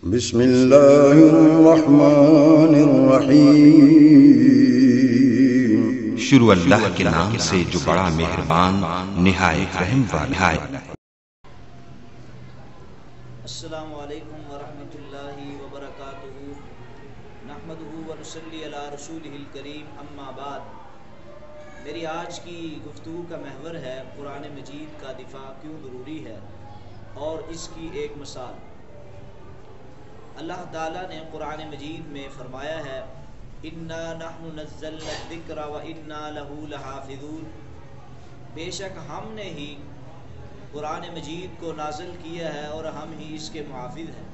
بسم اللہ الرحمن الرحیم۔ شروع اللہ کے نام سے جو بڑا مہربان نہایت رحم والا ہے۔ السلام علیکم ورحمۃ اللہ وبرکاتہ، نحمدہ ونصلی علی رسولہ الکریم، اما بعد۔ میری آج کی گفتگو کا محور ہے قرآن مجید کا دفاع کیوں ضروری ہے اور اس کی ایک مثال۔ اللہ تعالیٰ نے قرآن مجید میں فرمایا ہے اِنَّا نَحْنُ نَزَّلْنَا الذِّكْرَ وَإِنَّا لَهُ لَحَافِظُونَ، بے شک ہم نے ہی قرآن مجید کو نازل کیا ہے اور ہم ہی اس کے محافظ ہیں۔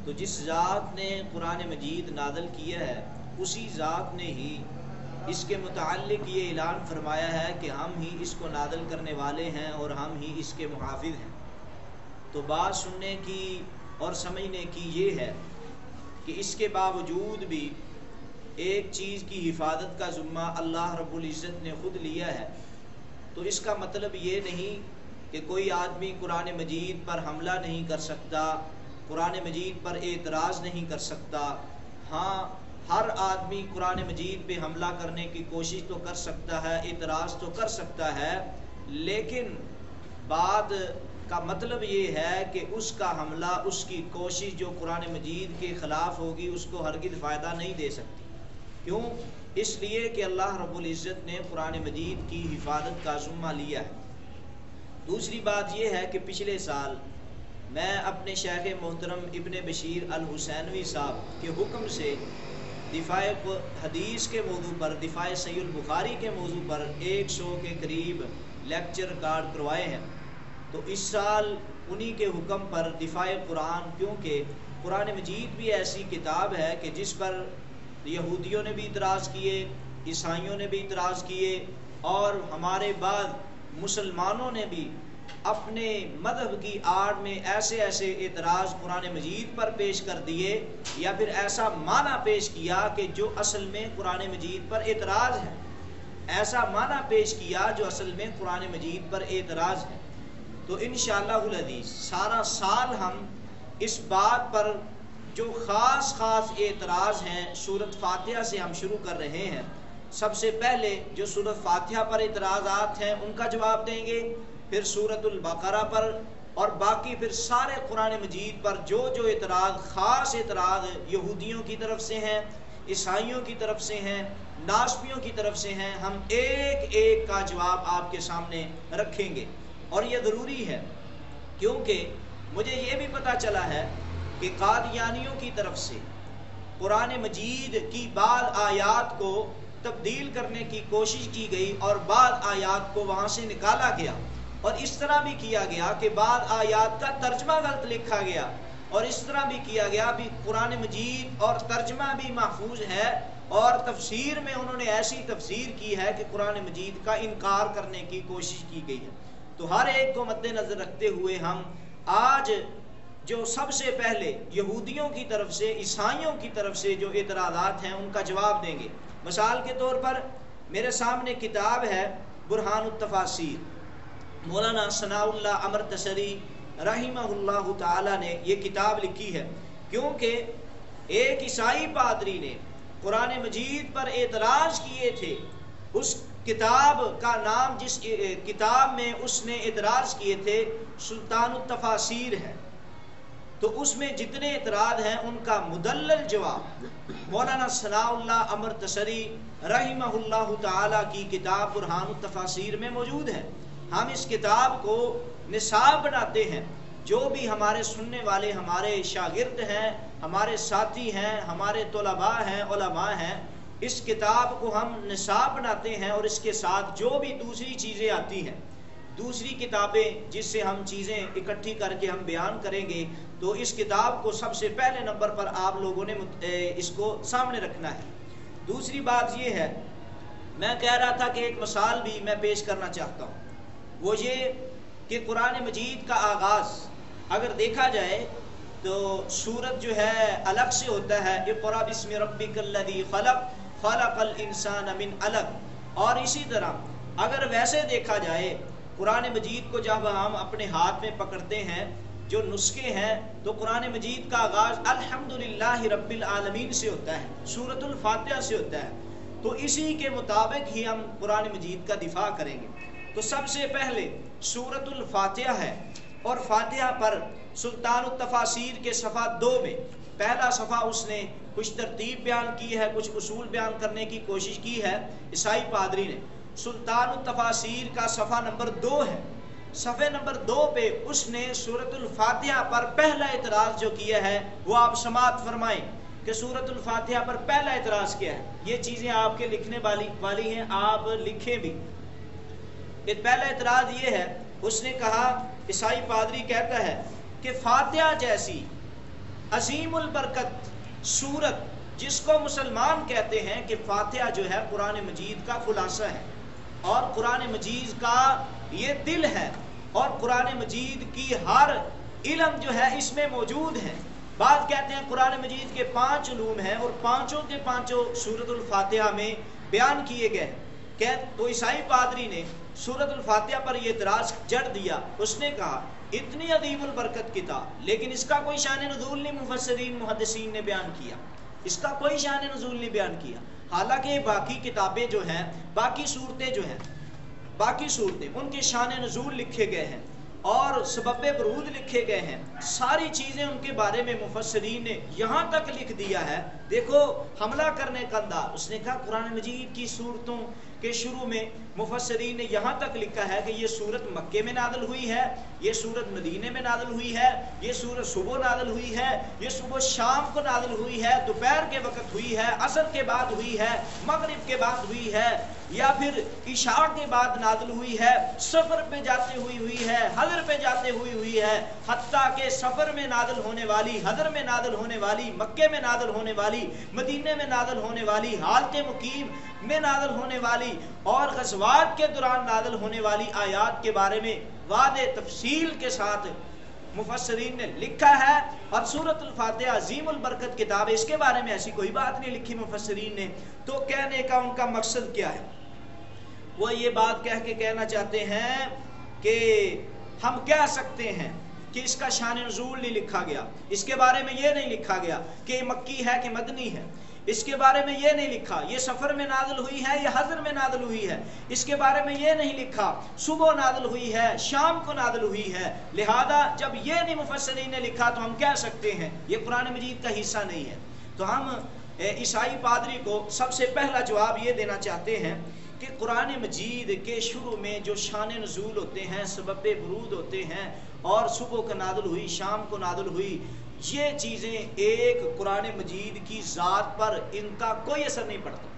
تو جس ذات نے قرآن مجید نازل کیا ہے اسی ذات نے ہی اس کے متعلق یہ اعلان فرمایا ہے کہ ہم ہی اس کو نازل کرنے والے ہیں اور ہم ہی اس کے محافظ ہیں۔ تو بات سننے کی اور سمجھنے کی یہ ہے کہ اس کے باوجود بھی ایک چیز کی حفاظت کا ذمہ اللہ رب العزت نے خود لیا ہے۔ تو اس کا مطلب یہ نہیں کہ کوئی آدمی قرآن مجید پر حملہ نہیں کر سکتا، قرآن مجید پر اعتراض نہیں کر سکتا۔ ہاں، ہر آدمی قرآن مجید پہ حملہ کرنے کی کوشش تو کر سکتا ہے، اعتراض تو کر سکتا ہے، لیکن بات کا مطلب یہ ہے کہ اس کا حملہ، اس کی کوشش جو قرآن مجید کے خلاف ہوگی اس کو ہرگز فائدہ نہیں دے سکتی۔ کیوں؟ اس لیے کہ اللہ رب العزت نے قرآن مجید کی حفاظت کا ذمہ لیا ہے۔ دوسری بات یہ ہے کہ پچھلے سال میں اپنے شیخ محترم ابن بشیر الحسینوی صاحب کے حکم سے دفاع حدیث کے موضوع پر، دفاع صحیح البخاری کے موضوع پر 100 کے قریب لیکچر ریکارڈ کروائے ہیں۔ تو اس سال انہی کے حکم پر دفاع قرآن، کیونکہ قرآن مجید بھی ایسی کتاب ہے کہ جس پر یہودیوں نے بھی اعتراض کیے، عیسائیوں نے بھی اعتراض کیے، اور ہمارے بعد مسلمانوں نے بھی اپنے مذہب کی آڑ میں ایسے اعتراض قرآن مجید پر پیش کر دیے، یا پھر ایسا معنی پیش کیا کہ جو اصل میں قرآن مجید پر اعتراض ہے، ایسا معنی پیش کیا جو اصل میں قرآن مجید پر اعتراض ہے۔ تو انشاءاللہ العزیز سارا سال ہم اس بات پر جو خاص اعتراض ہیں سورۃ فاتحہ سے ہم شروع کر رہے ہیں۔ سب سے پہلے جو سورۃ فاتحہ پر اعتراضات ہیں ان کا جواب دیں گے، پھر سورۃ البقرہ پر، اور باقی پھر سارے قرآن مجید پر جو اعتراض، خاص اعتراض یہودیوں کی طرف سے ہیں، عیسائیوں کی طرف سے ہیں، ناسبیوں کی طرف سے ہیں، ہم ایک ایک کا جواب آپ کے سامنے رکھیں گے۔ اور یہ ضروری ہے کیونکہ مجھے یہ بھی پتہ چلا ہے کہ قادیانیوں کی طرف سے قرآن مجید کی بعض آیات کو تبدیل کرنے کی کوشش کی گئی اور بعض آیات کو وہاں سے نکالا گیا، اور اس طرح بھی کیا گیا کہ بعض آیات کا ترجمہ غلط لکھا گیا، اور اس طرح بھی کیا گیا بھی قرآن مجید اور ترجمہ بھی محفوظ ہے، اور تفسیر میں انہوں نے ایسی تفسیر کی ہے کہ قرآن مجید کا انکار کرنے کی کوشش کی گئی ہے۔ تو ہر ایک کو مد نظر رکھتے ہوئے ہم آج جو سب سے پہلے یہودیوں کی طرف سے، عیسائیوں کی طرف سے جو اعتراضات ہیں ان کا جواب دیں گے۔ مثال کے طور پر میرے سامنے کتاب ہے برہان التفاسیر، مولانا ثناء اللہ امرتسری رحمہ اللہ تعالی نے یہ کتاب لکھی ہے، کیونکہ ایک عیسائی پادری نے قرآن مجید پر اعتراض کیے تھے۔ اس کتاب کا نام، جس کتاب میں اس نے اعتراض کیے تھے، سلطان التفاسیر ہے۔ تو اس میں جتنے اعتراض ہیں ان کا مدلل جواب مولانا ثناء اللہ امرتسری رحمہ اللہ تعالی کی کتاب برہان التفاسیر میں موجود ہے۔ ہم اس کتاب کو نصاب بناتے ہیں، جو بھی ہمارے سننے والے ہمارے شاگرد ہیں، ہمارے ساتھی ہیں، ہمارے طلباء ہیں، علماء ہیں، اس کتاب کو ہم نصاب بناتے ہیں، اور اس کے ساتھ جو بھی دوسری چیزیں آتی ہیں، دوسری کتابیں جس سے ہم چیزیں اکٹھی کر کے ہم بیان کریں گے، تو اس کتاب کو سب سے پہلے نمبر پر آپ لوگوں نے اس کو سامنے رکھنا ہے۔ دوسری بات یہ ہے، میں کہہ رہا تھا کہ ایک مثال بھی میں پیش کرنا چاہتا ہوں، وہ یہ کہ قرآن مجید کا آغاز اگر دیکھا جائے تو سورت جو ہے الگ سے ہوتا ہے، اقرأ بسم ربک الذی خلق خلق الانسان من علق، اور اسی طرح اگر ویسے دیکھا جائے قرآن مجید کو جب ہم اپنے ہاتھ میں پکڑتے ہیں، جو نسخے ہیں تو قرآن مجید کا آغاز الحمدللہ رب العالمین سے ہوتا ہے، سورۃ الفاتحہ سے ہوتا ہے، تو اسی کے مطابق ہی ہم قرآن مجید کا دفاع کریں گے۔ تو سب سے پہلے سورۃ الفاتحہ ہے، اور فاتحہ پر سلطان التفاسیر کے صفحہ 2 میں پہلا صفحہ اس نے کچھ ترتیب بیان کی ہے، کچھ اصول بیان کرنے کی کوشش کی ہے عیسائی پادری نے۔ سلطان التفاسیر کا صفحہ نمبر 2 ہے، صفحے نمبر 2 پہ اس نے سورۃ الفاتحہ پر پہلا اعتراض جو کیا ہے وہ آپ سماعت فرمائیں کہ سورۃ الفاتحہ پر پہلا اعتراض کیا ہے۔ یہ چیزیں آپ کے لکھنے والی ہیں، آپ لکھیں بھی۔ پہلا اعتراض یہ ہے، اس نے کہا، عیسائی پادری کہتا ہے کہ فاتحہ جیسی عظیم البرکت سورت جس کو مسلمان کہتے ہیں کہ فاتحہ جو ہے قرآن مجید کا خلاصہ ہے اور قرآن مجید کا یہ دل ہے، اور قرآن مجید کی ہر علم جو ہے اس میں موجود ہے۔ بعض کہتے ہیں قرآن مجید کے 5 علوم ہیں اور پانچوں کے پانچوں سورۃ الفاتحہ میں بیان کیے گئے ہیں۔ تو عیسائی پادری نے سورۃ الفاتحہ پر یہ اعتراض جڑ دیا، اس نے کہا اتنی عظیم البرکت کتاب، لیکن اس کا کوئی شان نزول نہیں مفسرین محدثین نے بیان کیا، اس کا کوئی شان نزول نہیں بیان کیا، حالانکہ باقی کتابیں جو ہیں، باقی صورتیں جو ہیں، باقی صورتیں ان کے شان نزول لکھے گئے ہیں اور سبب ورود لکھے گئے ہیں، ساری چیزیں ان کے بارے میں مفسرین نے یہاں تک لکھ دیا ہے۔ دیکھو حملہ کرنے کا انداز، اس نے کہا قرآن مجید کی صورتوں کے شروع میں مفسرین نے یہاں تک لکھا ہے کہ یہ سورت مکے میں نازل ہوئی ہے، یہ سورت مدینے میں نازل ہوئی ہے، یہ سورت صبح نازل ہوئی ہے، یہ صبح شام کو نازل ہوئی ہے، دوپہر کے وقت ہوئی ہے، عصر کے بعد ہوئی ہے، مغرب کے بعد ہوئی ہے، یا پھر عشاء کے بعد نازل ہوئی ہے، سفر پہ جاتے ہوئی ہے، حضر پہ جاتے ہوئی ہے، حتیٰ کہ سفر میں نازل ہونے والی، حضر میں نازل ہونے والی، مکے میں نازل ہونے والی، مدینے میں نازل ہونے والی، حالت مقیم میں نازل ہونے والی اور غزوات کے دوران نازل ہونے والی آیات کے بارے میں واضح تفصیل کے ساتھ مفسرین نے لکھا ہے۔ اور سورۃ الفاتحہ عظیم البرکت کتاب ہے، اس کے بارے میں ایسی کوئی بات نہیں لکھی مفسرین نے۔ تو کہنے کا ان کا مقصد کیا ہے؟ وہ یہ بات کہہ کے کہنا چاہتے ہیں کہ ہم کہہ سکتے ہیں کہ اس کا شان نزول نہیں لکھا گیا، اس کے بارے میں یہ نہیں لکھا گیا کہ یہ مکی ہے کہ مدنی ہے، اس کے بارے میں یہ نہیں لکھا یہ سفر میں نازل ہوئی ہے یا حضر میں نازل ہوئی ہے، اس کے بارے میں یہ نہیں لکھا صبح نازل ہوئی ہے شام کو نازل ہوئی ہے۔ لہذا جب یہ نہیں مفسرین نے لکھا تو ہم کہہ سکتے ہیں یہ قرآن مجید کا حصہ نہیں ہے۔ تو ہم عیسائی پادری کو سب سے پہلا جواب یہ دینا چاہتے ہیں کہ قرآن مجید کے شروع میں جو شان نزول ہوتے ہیں، سبب ورود ہوتے ہیں، اور صبح کو نازل ہوئی شام کو نازل ہوئی، یہ چیزیں ایک قرآن مجید کی ذات پر ان کا کوئی اثر نہیں پڑتا۔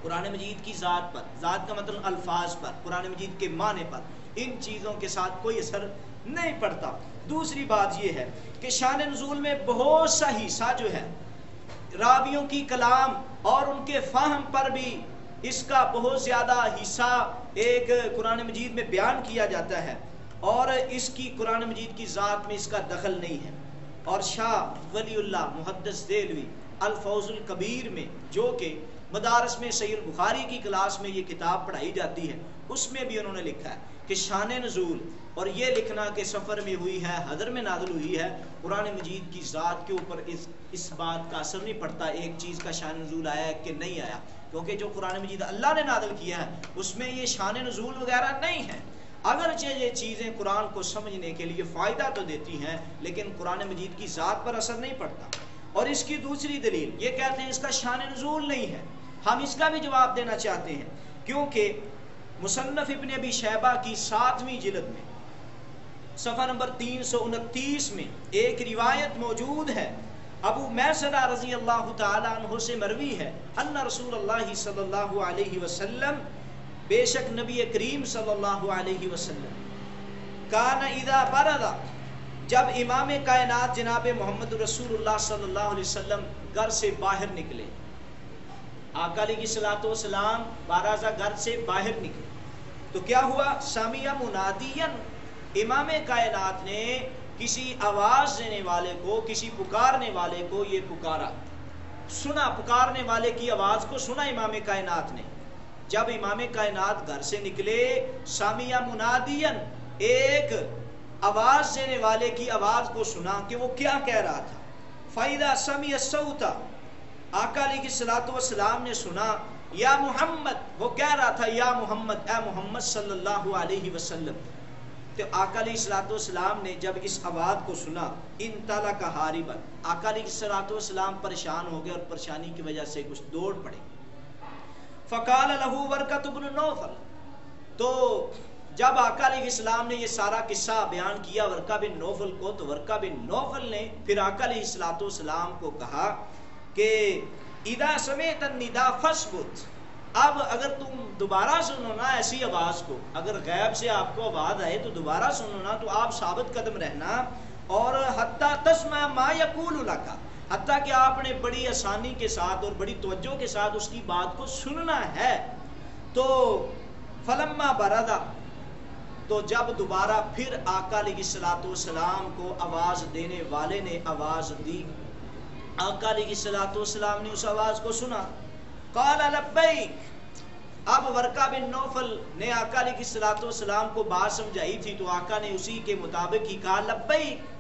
قرآن مجید کی ذات پر، ذات کا مطلب الفاظ پر، قرآن مجید کے معنی پر ان چیزوں کے ساتھ کوئی اثر نہیں پڑتا۔ دوسری بات یہ ہے کہ شان نزول میں بہت سا حصہ جو ہے راویوں کی کلام اور ان کے فہم پر بھی اس کا بہت زیادہ حصہ ایک قرآن مجید میں بیان کیا جاتا ہے، اور اس کی قرآن مجید کی ذات میں اس کا دخل نہیں ہے۔ اور شاہ ولی اللہ محدث دہلوی الفوز الکبیر میں، جو کہ مدارس میں صحیح البخاری کی کلاس میں یہ کتاب پڑھائی جاتی ہے، اس میں بھی انہوں نے لکھا ہے کہ شان نزول اور یہ لکھنا کہ سفر میں ہوئی ہے حضر میں نازل ہوئی ہے، قرآن مجید کی ذات کے اوپر اس بات کا اثر نہیں پڑتا ایک چیز کا شان نزول آیا ہے کہ نہیں آیا، کیونکہ جو قرآن مجید اللہ نے نازل کیا ہے اس میں یہ شان نزول وغیرہ نہیں ہے۔ اگرچہ یہ چیزیں قرآن کو سمجھنے کے لیے فائدہ تو دیتی ہیں لیکن قرآن مجید کی ذات پر اثر نہیں پڑتا۔ اور اس کی دوسری دلیل یہ کہتے ہیں اس کا شان نزول نہیں ہے، ہم اس کا بھی جواب دینا چاہتے ہیں، کیونکہ مصنف ابن ابی شیبہ کی 7ویں جلد میں صفحہ نمبر 329 میں ایک روایت موجود ہے، ابو میسرہ رضی اللہ تعالی عنہ سے مروی ہے، ان رسول اللہ صلی اللہ علیہ وسلم، بے شک نبی کریم صلی اللہ علیہ وسلم، کان اذا برد، جب امام کائنات جناب محمد رسول اللہ صلی اللہ علیہ وسلم گھر سے باہر نکلے، آقا علیہ الصلوۃ والسلام بارازہ گھر سے باہر نکلے تو کیا ہوا؟ سمیع منادین، امام کائنات نے کسی آواز دینے والے کو، کسی پکارنے والے کو یہ پکارا، سنا، پکارنے والے کی آواز کو سنا امام کائنات نے۔ جب امام کائنات گھر سے نکلے، سمیع منادین، ایک آواز دینے والے کی آواز کو سنا کہ وہ کیا کہہ رہا تھا. فَإِذَا سَمِعَ الصَّوْتَ، آقا علیہ الصلوۃ والسلام نے سنا یا محمد، وہ کہہ رہا تھا یا محمد، اے محمد صلی اللہ علیہ وسلم. تو آقا علیہ الصلوۃ والسلام نے جب اس آواز کو سنا انطلق حاربا، آقا علیہ الصلوۃ والسلام پریشان ہو گئے اور پریشانی کی وجہ سے کچھ دوڑ پڑے. فقال له ورقۃ بن نوفل، تو جب آقا علیہ السلام نے یہ سارا قصہ بیان کیا ورقہ بن نوفل کو، تو ورقہ بن نوفل نے پھر آقا علیہ الصلوۃ والسلام کو کہا کہ اذا سمعت النداء فاثبت، اب اگر تم دوبارہ سنو نا ایسی آواز کو، اگر غیب سے آپ کو آواز آئے تو دوبارہ سنو نا، تو آپ ثابت قدم رہنا، اور حتی تسمع ما یقول لک، حتیٰ کہ آپ نے بڑی آسانی کے ساتھ اور بڑی توجہ کے ساتھ اس کی بات کو سننا ہے. تو فلما بردا، تو جب دوبارہ پھر آقا علیہ الصلوۃ والسلام کو آواز دینے والے نے آواز دی، آقا علیہ الصلوۃ والسلام نے اس آواز کو سنا. قال لبیک، اب ورقہ بن نوفل نے آقا علیہ الصلوۃ والسلام کو بات سمجھائی تھی، تو آقا نے اسی کے مطابق ہی کہا لبیک،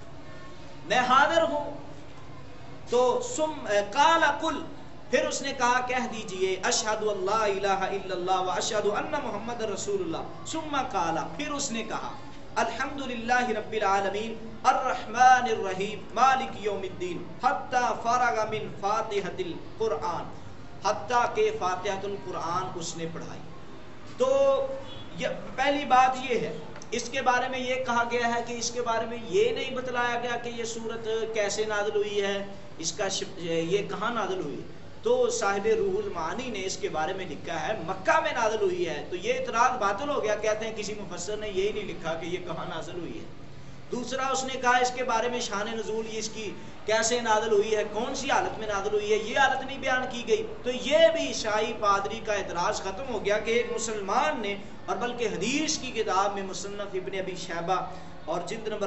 میں حاضر ہوں. تو قال قل، پھر اس نے کہا کہہ دیجئے اشہد ان لا الہ الا اللہ و اشہد ان محمد رسول اللہ. ثم قال، پھر اس نے کہا الحمدللہ رب العالمین الرحمن الرحیم مالک یوم الدین حتی فرغ من فاتحۃ القرآن، حتیٰ کہ فاتحۃ القرآن اس نے پڑھائی. تو پہلی بات یہ ہے، اس کے بارے میں یہ کہا گیا ہے کہ اس کے بارے میں یہ نہیں بتلایا گیا کہ یہ سورت کیسے نازل ہوئی ہے، اس کا یہ کہاں نازل ہوئی. تو صاحب روح المعانی نے اس کے بارے میں لکھا ہے مکہ میں نازل ہوئی ہے. تو یہ اعتراض باطل ہو گیا، کہتے ہیں کسی مفسر نے یہی نہیں لکھا کہ یہ کہاں نازل ہوئی ہے. دوسرا اس نے کہا اس کے بارے میں شان نزول اس کی کیسے نازل ہوئی ہے، کون سی حالت میں نازل ہوئی ہے، یہ حالت نہیں بیان کی گئی. تو یہ بھی عیسائی پادری کا اعتراض ختم ہو گیا کہ ایک مسلمان نے، اور بلکہ حدیث کی کتاب میں مصنف ابن ابی شیبہ اور جلد نمبر